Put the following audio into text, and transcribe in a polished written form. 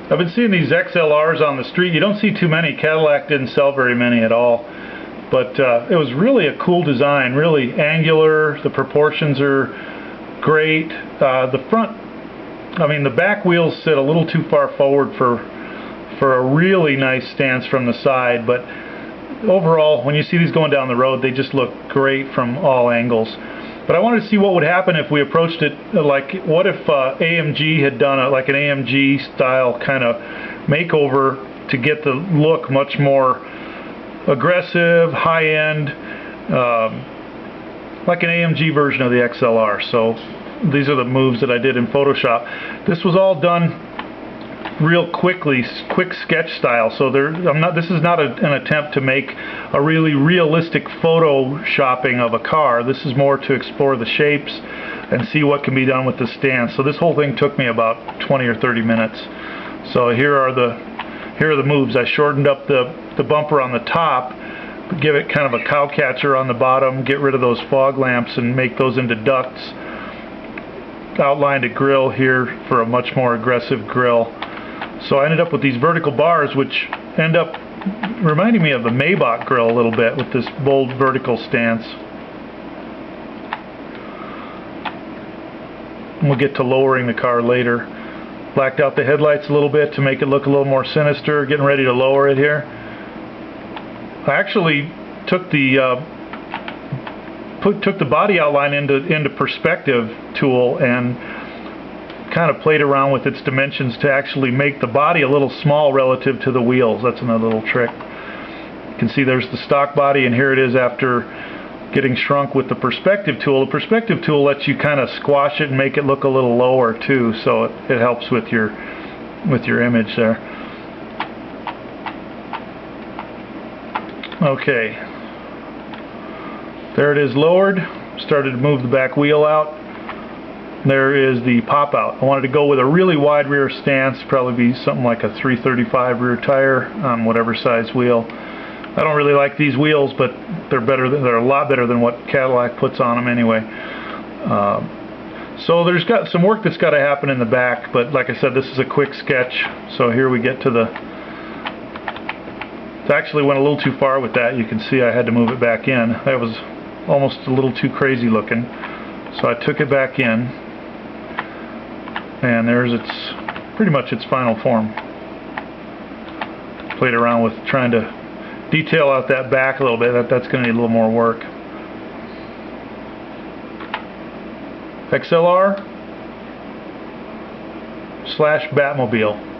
I've been seeing these XLRs on the street. You don't see too many. Cadillac didn't sell very many at all. But it was really a cool design, really angular. The proportions are great. The front, I mean, the back wheels sit a little too far forward for a really nice stance from the side. But overall, when you see these going down the road, they just look great from all angles. But I wanted to see what would happen if we approached it like, what if AMG had done like an AMG style kind of makeover to get the look much more aggressive, high-end, like an AMG version of the XLR. So these are the moves that I did in Photoshop. This was all done real quickly, quick sketch style. So this is not an attempt to make a really realistic photoshopping of a car. This is more to explore the shapes and see what can be done with the stance. So this whole thing took me about 20 or 30 minutes. So here are the moves. I shortened up the bumper on the top, give it kind of a cow catcher on the bottom, get rid of those fog lamps and make those into ducts. Outlined a grill here for a much more aggressive grill. So I ended up with these vertical bars, which end up reminding me of the Maybach grill a little bit with this bold vertical stance. And we'll get to lowering the car later. Blacked out the headlights a little bit to make it look a little more sinister. Getting ready to lower it here. I actually took the body outline into perspective tool and kind of played around with its dimensions to actually make the body a little small relative to the wheels. That's another little trick. You can see there's the stock body, and here it is after getting shrunk with the perspective tool. The perspective tool lets you kind of squash it and make it look a little lower too, so it helps with your image there. Okay, there it is lowered. Started to move the back wheel out. There is the pop out. I wanted to go with a really wide rear stance, probably be something like a 335 rear tire on whatever size wheel. I don't really like these wheels, but they're a lot better than what Cadillac puts on them anyway. So there's got some work that's got to happen in the back, but like I said, this is a quick sketch. So here we get to it actually went a little too far with that. You can see I had to move it back in. That was almost a little too crazy looking. So I took it back in, and there's pretty much its final form. Played around with trying to detail out that back a little bit. That's going to need a little more work. XLR / Batmobile.